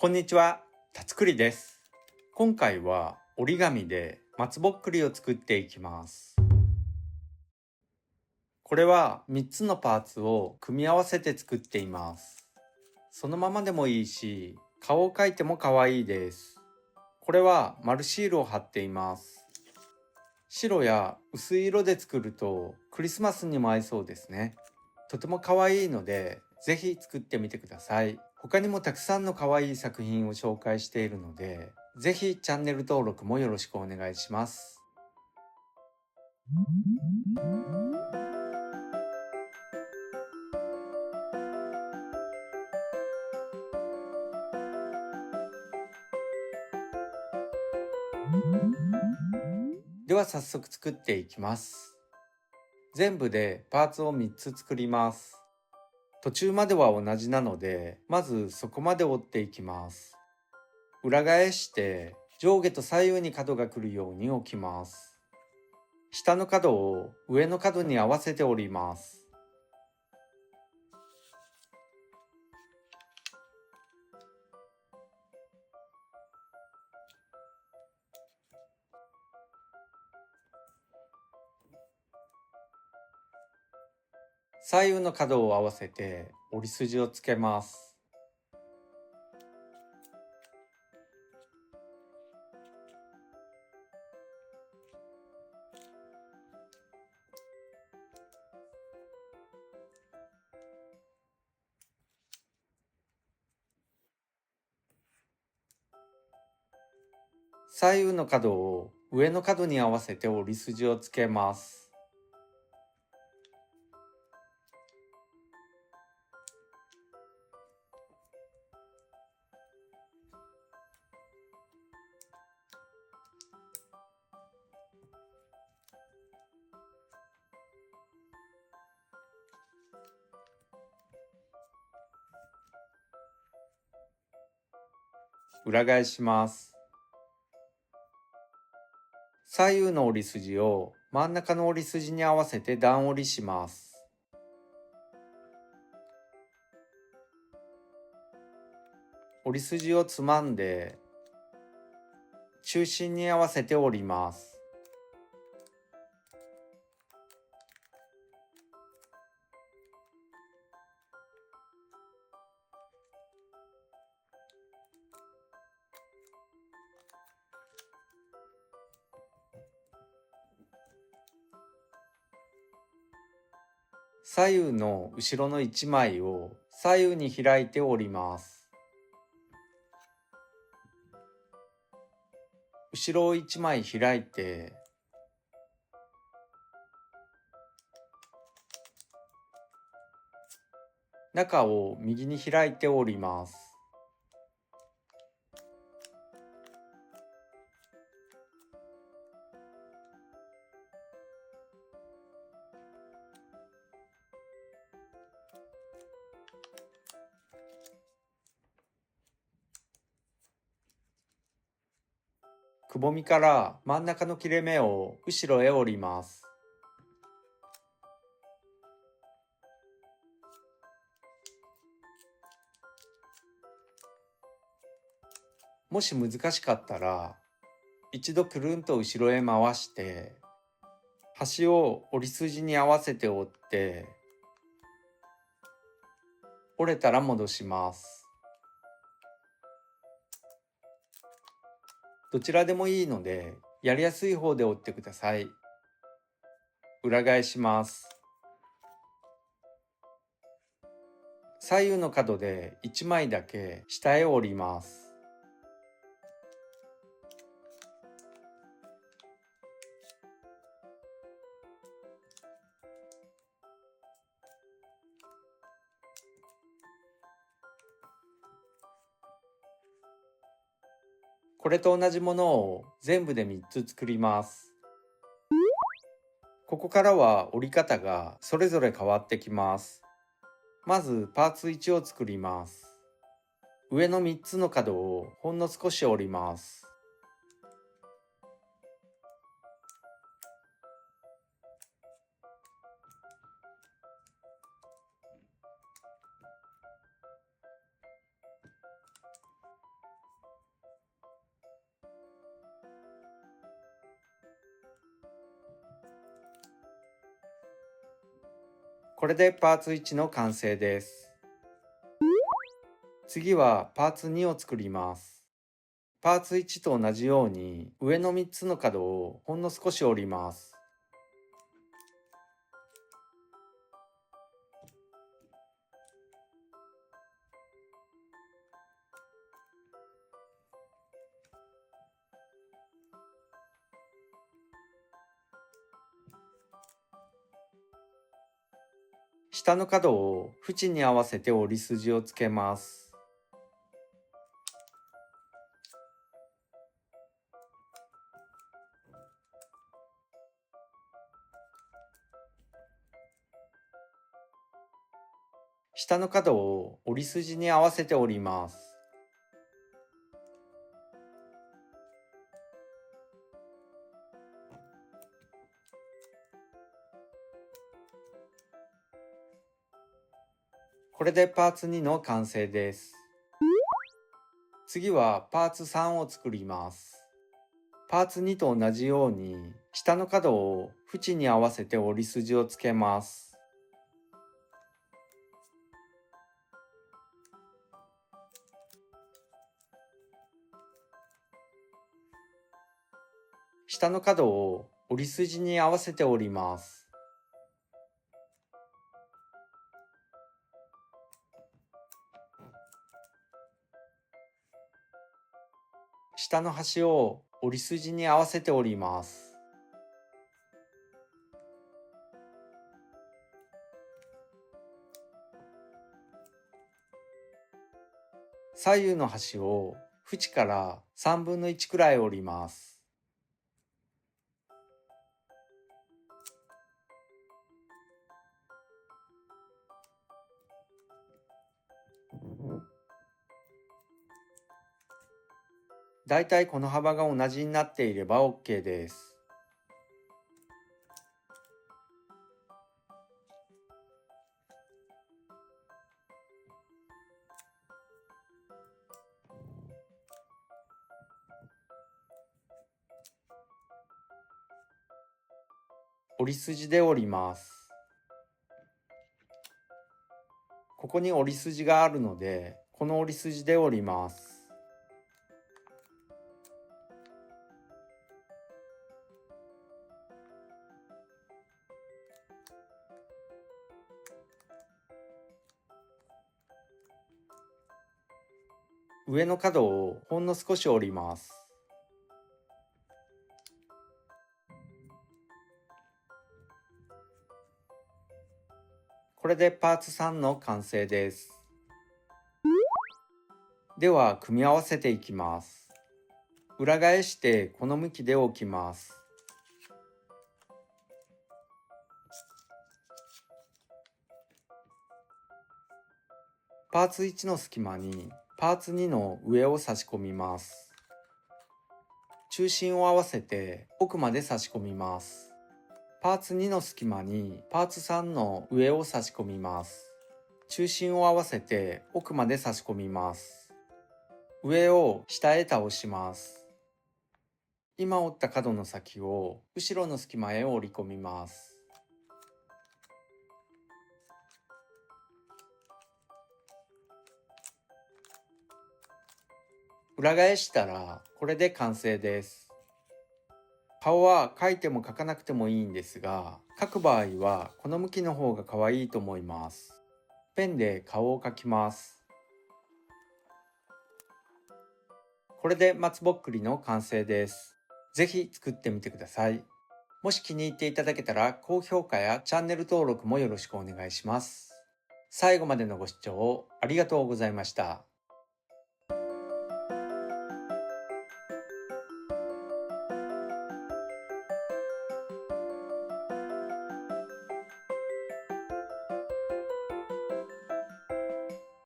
こんにちは、たつくりです。今回は折り紙で松ぼっくりを作っていきます。これは3つのパーツを組み合わせて作っています。そのままでもいいし、顔を描いても可愛いです。これは丸シールを貼っています。白や薄い色で作るとクリスマスにも合いそうですね。とても可愛いので、ぜひ作ってみてください。他にもたくさんの可愛い作品を紹介しているので、ぜひチャンネル登録もよろしくお願いします。では早速作っていきます。全部でパーツを3つ作ります。途中までは同じなので、まずそこまで折っていきます。裏返して上下と左右に角が来るように置きます。下の角を上の角に合わせて折ります。左右の角を合わせて折り筋をつけます。左右の角を上の角に合わせて折り筋をつけます。裏返します。左右の折り筋を真ん中の折り筋に合わせて段折りします。折り筋をつまんで中心に合わせて折ります。左右の後ろの1枚を左右に開いて折ります。後ろを1枚開いて中を右に開いて折ります。くぼみから真ん中の切れ目を後ろへ折ります。もし難しかったら、一度くるんと後ろへ回して、端を折り筋に合わせて折って、折れたら戻します。どちらでもいいので、やりやすい方で折ってください。裏返します。左右の角で1枚だけ下へ折ります。これと同じものを全部で3つ作ります。ここからは折り方がそれぞれ変わってきます。まずパーツ1を作ります。上の3つの角をほんの少し折ります。これでパーツ1の完成です。次はパーツ2を作ります。パーツ1と同じように上の3つの角をほんの少し折ります。下の角を縁に合わせて折り筋をつけます。下の角を折り筋に合わせて折ります。これでパーツ2の完成です。次はパーツ3を作ります。パーツ2と同じように下の角を縁に合わせて折り筋をつけます。下の角を折り筋に合わせて折ります。下の端を折り筋に合わせて折ります。左右の端を縁から3分の1くらい折ります。だいたいこの幅が同じになっていれば OK です。折り筋で折ります。ここに折り筋があるので、この折り筋で折ります。上の角をほんの少し折ります。これでパーツ3の完成です。では組み合わせていきます。裏返してこの向きで置きます。パーツ1の隙間にパーツ2の上を差し込みます。中心を合わせて奥まで差し込みます。パーツ2の隙間にパーツ3の上を差し込みます。中心を合わせて奥まで差し込みます。上を下へ倒します。今折った角の先を後ろの隙間へ折り込みます。裏返したらこれで完成です。顔は描いても描かなくてもいいんですが、描く場合はこの向きの方が可愛いと思います。ペンで顔を描きます。これで松ぼっくりの完成です。ぜひ作ってみてください。もし気に入っていただけたら高評価やチャンネル登録もよろしくお願いします。最後までのご視聴ありがとうございました。